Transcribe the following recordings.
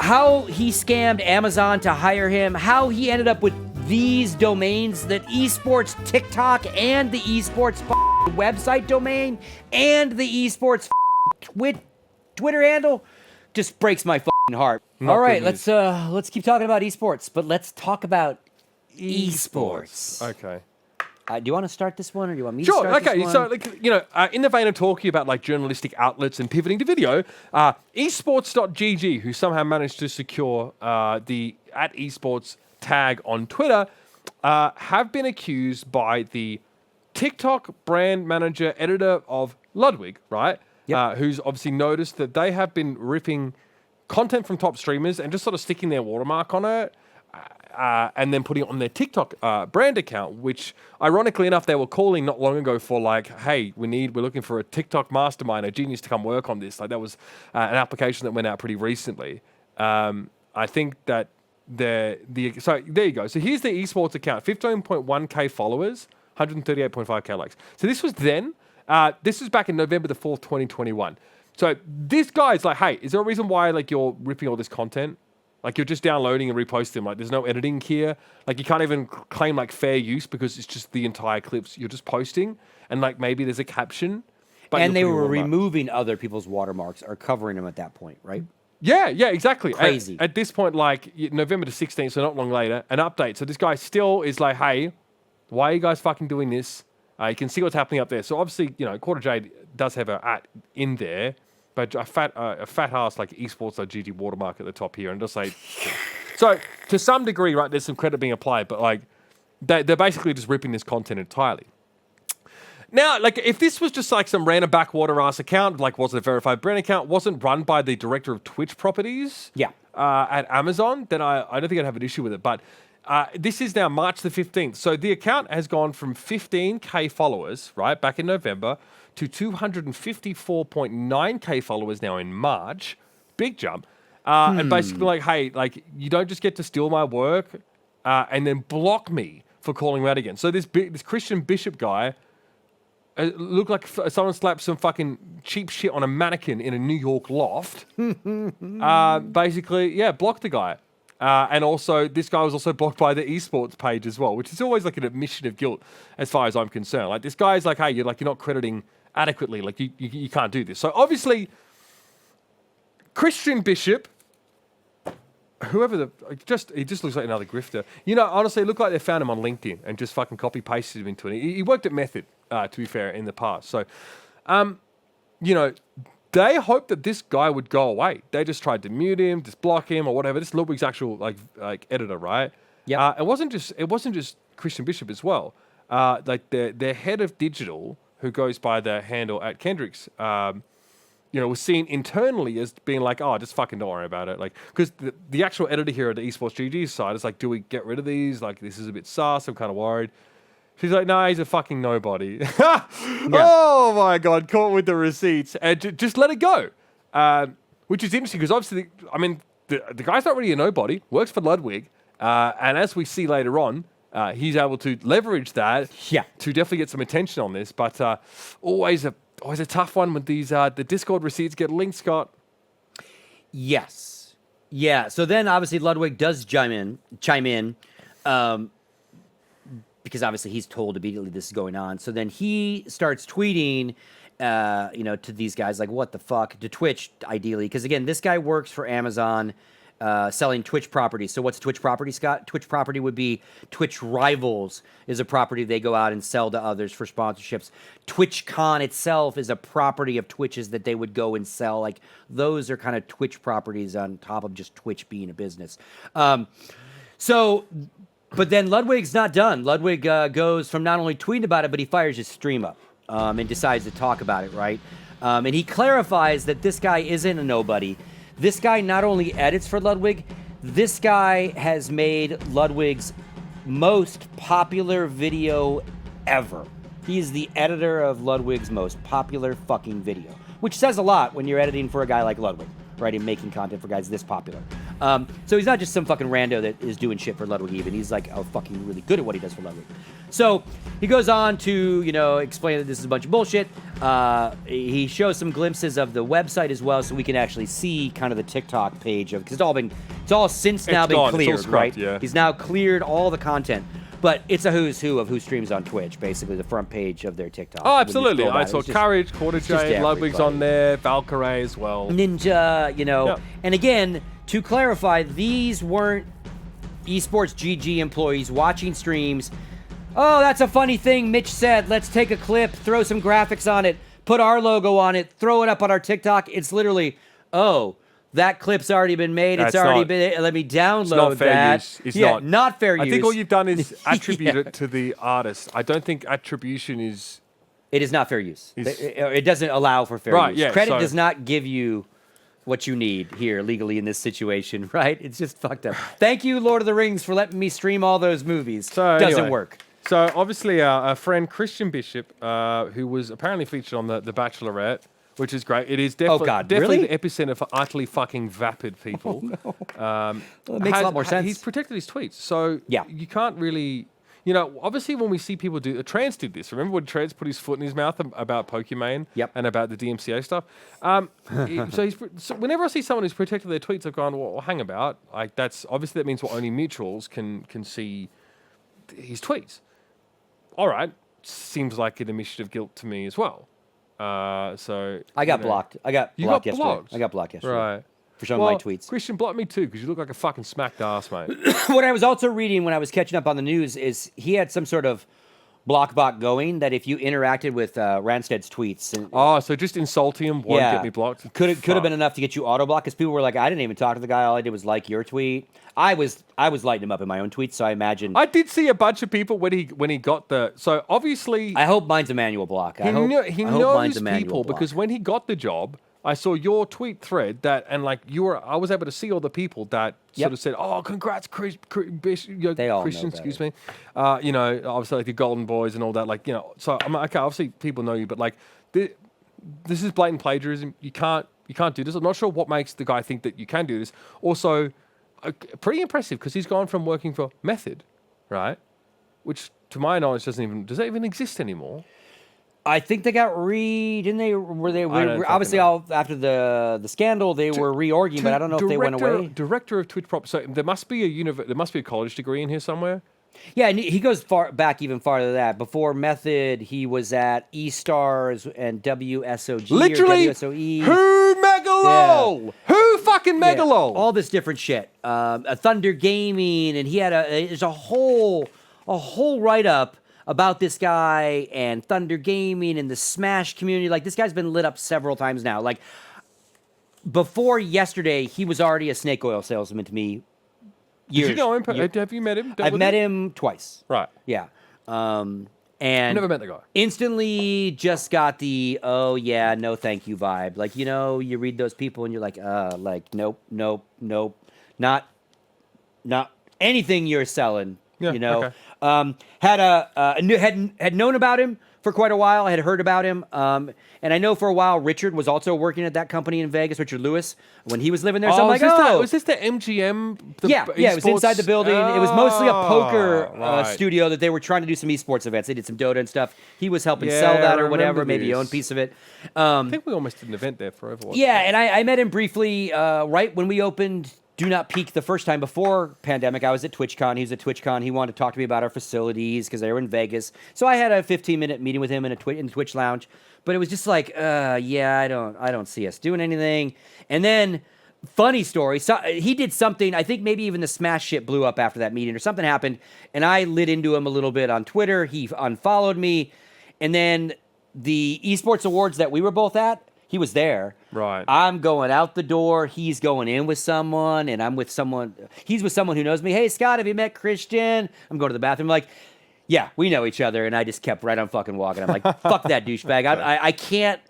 how he scammed Amazon to hire him, how he ended up with these domains, the Esports TikTok and the Esports website domain and the Esports Twitter handle, just breaks my heart. All right, let's keep talking about esports, but let's talk about esports. Okay. Do you want to start this one, or do you want me to start this one? Sure, okay. So, in the vein of talking about, like, journalistic outlets and pivoting to video, esports.gg, who somehow managed to secure the @esports tag on Twitter, have been accused by the TikTok brand manager, editor of Ludwig, right? Yep. Who's obviously noticed that they have been ripping content from top streamers and just sort of sticking their watermark on it. And then putting it on their TikTok brand account, which, ironically enough, they were calling not long ago for, like, hey, we're looking for a TikTok mastermind, a genius to come work on this. Like, that was an application that went out pretty recently. I think that so there you go. So here's the esports account, 15.1k followers, 138.5k likes. So this was then. This was back in November the 4th, 2021. So this guy's like, hey, is there a reason why, like, you're ripping all this content? Like, you're just downloading and reposting. Like, there's no editing here. Like, you can't even claim, like, fair use because it's just the entire clips you're just posting. And, like, maybe there's a caption. But and they were removing other people's watermarks or covering them at that point, right? Yeah, exactly. Crazy. At this point, like, November the 16th, so not long later, an update. So this guy still is like, hey, why are you guys fucking doing this? You can see what's happening up there. So obviously, Quarter J does have a @ in there. But a fat ass like esports.gg watermark at the top here, and just like, so to some degree, right? There's some credit being applied, but like, they're basically just ripping this content entirely. Now, like, if this was just like some random backwater ass account, like, wasn't a verified brand account, wasn't run by the director of Twitch properties, at Amazon, then I don't think I'd have an issue with it. But this is now March the 15th, so the account has gone from 15k followers, right, back in November, to 254.9k followers now in March. Big jump. And basically, like, hey, like, you don't just get to steal my work and then block me for calling me out again. So this Christian Bishop guy looked like someone slapped some fucking cheap shit on a mannequin in a New York loft. Basically, blocked the guy. And also, this guy was also blocked by the esports page as well, which is always like an admission of guilt as far as I'm concerned. Like, this guy's like, hey, you're not crediting adequately. Like, you can't do this. So obviously, Christian Bishop, he just looks like another grifter. Honestly, it looked like they found him on LinkedIn and just fucking copy pasted him into it. He worked at Method, to be fair, in the past. So, they hoped that this guy would go away. They just tried to mute him, just block him, or whatever. This is Ludwig's actual like editor, right? Yeah. It wasn't just Christian Bishop as well. Like their head of digital, who goes by the handle at Kendricks, was seen internally as being like, oh, just fucking don't worry about it. Like, because the actual editor here at the Esports GG side is like, do we get rid of these? Like, this is a bit sus. I'm kind of worried. She's like, no, he's a fucking nobody. Oh, my God, caught with the receipts. And just let it go. Which is interesting because obviously, the guy's not really a nobody, works for Ludwig. And as we see later on, he's able to leverage that to definitely get some attention on this. But always a tough one with these, the Discord receipts get linked, Scott. Yes. Yeah, so then obviously Ludwig does chime in. Because obviously he's told immediately this is going on. So then he starts tweeting, to these guys, like, what the fuck, to Twitch, ideally. Because, again, this guy works for Amazon selling Twitch properties. So what's Twitch property, Scott? Twitch property would be Twitch Rivals is a property they go out and sell to others for sponsorships. TwitchCon itself is a property of Twitch's that they would go and sell. Like, those are kind of Twitch properties on top of just Twitch being a business. But then Ludwig's not done. Ludwig goes from not only tweeting about it, but he fires his stream up and decides to talk about it, right? And he clarifies that this guy isn't a nobody. This guy not only edits for Ludwig, this guy has made Ludwig's most popular video ever. He is the editor of Ludwig's most popular fucking video, which says a lot when you're editing for a guy like Ludwig, right? And making content for guys this popular. So he's not just some fucking rando that is doing shit for Ludwig even. He's like fucking really good at what he does for Ludwig. So he goes on to, explain that this is a bunch of bullshit. He shows some glimpses of the website as well, so we can actually see kind of the TikTok page of, because it's all since now been cleared, scrubbed, right? Yeah. He's now cleared all the content. But it's a who's who of who streams on Twitch, basically, the front page of their TikTok. Oh, absolutely. I saw Courage, Quarter J, Ludwig's on there, Valkyrie as well. Ninja, Yeah. And again, to clarify, these weren't Esports GG employees watching streams. Oh, that's a funny thing Mitch said. Let's take a clip, throw some graphics on it, put our logo on it, throw it up on our TikTok. It's literally, that clip's already been made. It's already been. Let me download that. Not fair use. It's not fair use. I think all you've done is attribute it to the artist. I don't think attribution is. It is not fair use. It doesn't allow for fair use. Yeah, Credit does not give you what you need here legally in this situation, right? It's just fucked up. Thank you, Lord of the Rings, for letting me stream all those movies. So doesn't anyway, work. So obviously, our friend Christian Bishop, who was apparently featured on the Bachelorette. Which is great. It is definitely really? the epicenter for utterly fucking vapid people. Well, it makes a lot more sense. He's protected his tweets, so you can't really. Obviously, when we see people Trans did this. Remember when Trans put his foot in his mouth about Pokimane and about the DMCA stuff? So whenever I see someone who's protected their tweets, I've gone, well, hang about. Like that means only mutuals can see his tweets. All right, seems like an admission of guilt to me as well. So I got blocked. I got blocked yesterday. Blocked? I got blocked yesterday. Right. For showing my tweets. Christian blocked me too, because you look like a fucking smacked ass, mate. What I was also reading when I was catching up on the news is he had some sort of block bot going that if you interacted with Randstad's tweets. So just insulting him won't get me blocked? Could have been enough to get you auto blocked, because people were like, I didn't even talk to the guy. All I did was like your tweet. I was lighting him up in my own tweets, so I imagine. I did see a bunch of people when he got the. So obviously. I hope mine's a manual block. He knows people because when he got the job, I saw your tweet thread I was able to see all the people that sort of said, "Oh, congrats, they all Christian." know Excuse me. Obviously like the Golden Boys and all that. So I'm like, okay, obviously people know you, but this is blatant plagiarism. You can't do this. I'm not sure what makes the guy think that you can do this. Also, pretty impressive because he's gone from working for Method, right, which to my knowledge does that even exist anymore? I think they got didn't they? Obviously after the scandal they were reorging, but I don't know if they went away. Director of Twitch Prop. So there must be a college degree in here somewhere. Yeah, and he goes even farther than that. Before Method, he was at E-Stars and WSOG. Literally, or WSOE. Who megalol? Yeah. Who fucking megalol? All this different shit. Thunder Gaming, and he had there's a whole write-up about this guy and Thunder Gaming and the Smash community. Like, this guy's been lit up several times now. Like, before yesterday, he was already a snake oil salesman to me. Did you know him? Have you met him? I've met him twice. Right. Yeah. And never met the guy. Instantly just got the, oh, yeah, no thank you vibe. Like, you read those people and you're like, nope. Not anything you're selling. Yeah, okay. Had known about him for quite a while. I had heard about him. And I know for a while Richard was also working at that company in Vegas, Richard Lewis, when he was living there. So I'm like, was this the MGM? It was inside the building. It was mostly a poker studio that they were trying to do some esports events. They did some Dota and stuff. He was helping sell that or whatever. Maybe he owned a piece of it. I think we almost did an event there for Overwatch. Yeah, and I met him briefly right when we opened Do Not Peak the first time before pandemic. I was at TwitchCon. He was at TwitchCon. He wanted to talk to me about our facilities because they were in Vegas. So I had a 15-minute meeting with him in the Twitch lounge. But it was just like, I don't see us doing anything. And then, funny story, so he did something. I think maybe even the Smash shit blew up after that meeting or something happened. And I lit into him a little bit on Twitter. He unfollowed me. And then the Esports Awards that we were both at, he was there. Right. I'm going out the door. He's going in with someone, and I'm with someone. He's with someone who knows me. Hey, Scott, have you met Christian? I'm going to the bathroom. Like, yeah, we know each other. And I just kept right on fucking walking. I'm like, fuck that douchebag. I can't.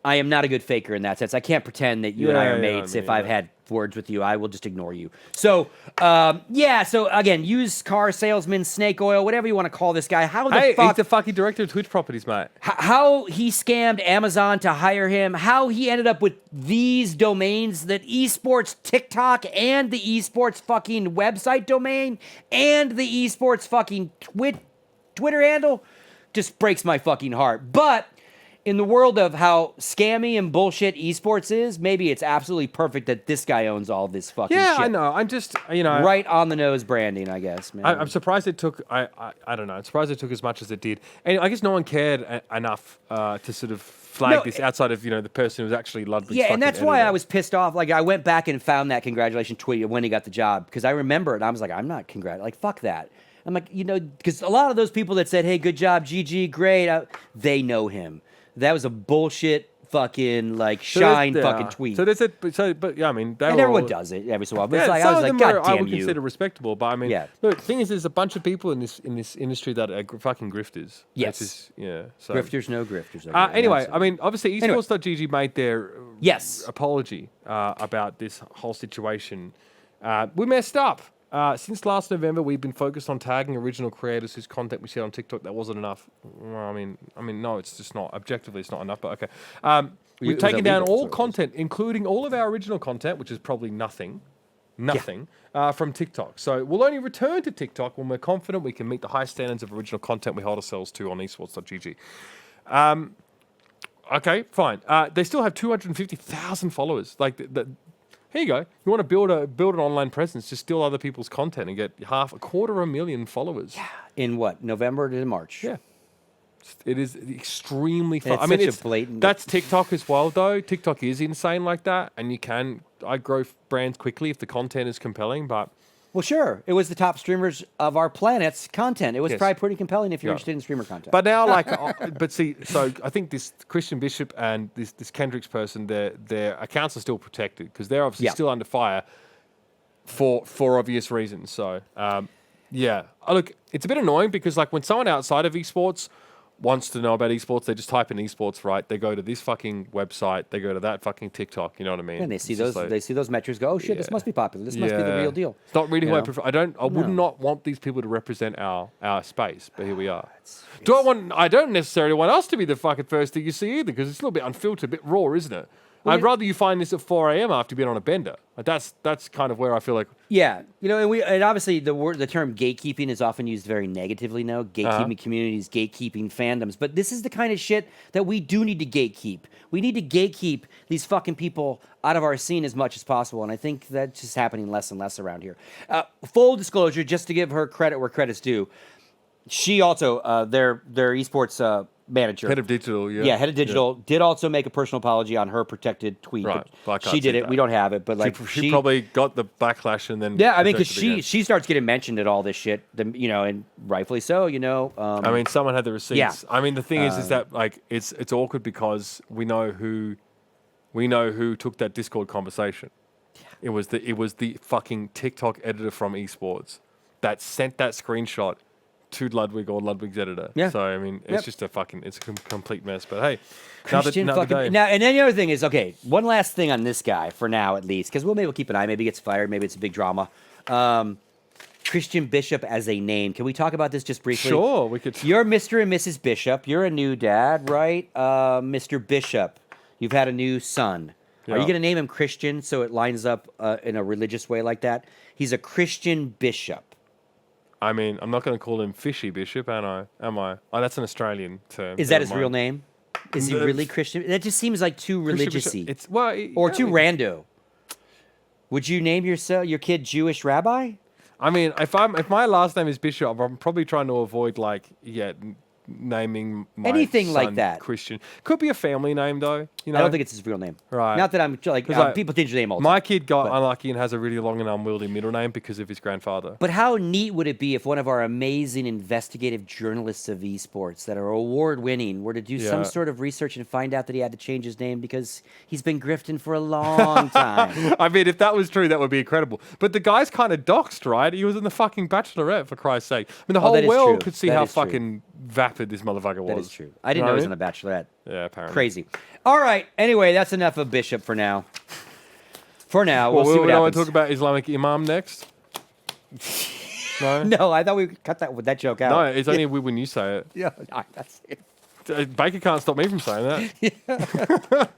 I am not a good faker in that sense. I can't pretend that you and I are mates if I've had words with you. I will just ignore you. So, so again, used car salesman, snake oil, whatever you want to call this guy. How the Hey, fuck... he's the fucking director of Twitch properties, mate. How he scammed Amazon to hire him, how he ended up with these domains, that esports TikTok and the esports fucking website domain and the esports fucking Twitter handle, just breaks my fucking heart. But in the world of how scammy and bullshit esports is, maybe it's absolutely perfect that this guy owns all this fucking shit. Yeah, I know. I'm just, right on the nose branding, I guess, man. I'm surprised it took. I don't know. I'm surprised it took as much as it did, and I guess no one cared enough to sort of flag this outside of the person who was actually Ludwig's. Yeah, and that's why editor. I was pissed off. Like I went back and found that congratulations tweet when he got the job because I remember it. And I was like, I'm not like fuck that. I'm like, because a lot of those people that said, hey, good job, GG, great, they know him. That was a bullshit fucking fucking tweet. So they said, but yeah, I mean, and everyone does it every so often. But it's like, I some was of like, them God I damn would you. consider respectable, but I mean, look, the thing is, there's a bunch of people in this industry that are fucking grifters. Yes. So. Grifters, no grifters. Anyway, I mean, obviously, esports.gg made their apology about this whole situation. We messed up. Since last November, we've been focused on tagging original creators whose content we shared on TikTok. That wasn't enough. Well, I mean, no, it's just not. Objectively, it's not enough. But okay, we've taken down all content, including all of our original content, which is probably nothing, from TikTok. So we'll only return to TikTok when we're confident we can meet the high standards of original content we hold ourselves to on esports.gg. Okay, fine. They still have 250,000 followers. Like here you go. You want to build an online presence, just steal other people's content and get a 250,000 followers. Yeah. In what? November to March? Yeah. It is extremely fun. I mean, it's blatant. That's TikTok as well, though. TikTok is insane like that, and I grow brands quickly if the content is compelling, but... Well, sure. It was the top streamers of our planet's content. It was probably pretty compelling if you're interested in streamer content. But now, so I think this Christian Bishop and this Kendricks person, their accounts are still protected because they're obviously still under fire for obvious reasons. So, look, it's a bit annoying because when someone outside of esports wants to know about esports, they just type in esports, right? They go to this fucking website, they go to that fucking TikTok, you know what I mean? And they see those metrics, go, oh shit, this must be popular. This must be the real deal. It's not really who I prefer. I would not want these people to represent our space, but here we are. I don't necessarily want us to be the fucking first thing you see either, because it's a little bit unfiltered, a bit raw, isn't it? I'd rather you find this at 4 a.m. after you've been on a bender. That's kind of where I feel like... Yeah. And obviously the term gatekeeping is often used very negatively now. Gatekeeping communities, gatekeeping fandoms. But this is the kind of shit that we do need to gatekeep. We need to gatekeep these fucking people out of our scene as much as possible. And I think that's just happening less and less around here. Full disclosure, just to give her credit where credit's due, she also, their esports... manager. Head of digital, yeah. Yeah, head of digital. Did also make a personal apology on her protected tweet. Right. She did it. We don't have it, but she probably got the backlash and then... Yeah, I mean, because she starts getting mentioned at all this shit, and rightfully so, I mean, someone had the receipts. Yeah. I mean, the thing is that it's awkward because we know who took that Discord conversation. Yeah. It was the fucking TikTok editor from Esports that sent that screenshot to Ludwig or Ludwig's editor. Yeah. So, I mean, it's just it's a complete mess. But hey, another day. Now, and then the other thing is, okay, one last thing on this guy for now at least, because maybe we'll keep an eye. Maybe he gets fired. Maybe it's a big drama. Christian Bishop as a name. Can we talk about this just briefly? Sure, we could. You're Mr. and Mrs. Bishop. You're a new dad, right? Mr. Bishop, you've had a new son. Yeah. Are you going to name him Christian so it lines up in a religious way like that? He's a Christian Bishop. I mean, I'm not going to call him Fishy Bishop, am I? Oh, that's an Australian term. Is that his real name? Is he really Christian? That just seems like too religious-y. Or too rando. Would you name your kid Jewish Rabbi? I mean, if my last name is Bishop, I'm probably trying to avoid naming my anything son like that. Christian. Could be a family name though. I don't think it's his real name. Right. Not that I'm people change their name all the time. My kid got unlucky and has a really long and unwieldy middle name because of his grandfather. But how neat would it be if one of our amazing investigative journalists of esports that are award-winning were to do some sort of research and find out that he had to change his name because he's been grifting for a long time? I mean, if that was true, that would be incredible. But the guy's kind of doxed, right? He was in the fucking Bachelorette, for Christ's sake. I mean, the whole world could see how fucking vapid this motherfucker was. That is true. I didn't know he was on the Bachelorette. Yeah, apparently. Crazy. All right. Anyway, that's enough of Bishop for now. For now, we'll see we what don't happens. want to talk about Islamic Imam next. No, No, I thought we could cut that joke out. no, it's only when you say it. That's it. Baker can't stop me from saying that.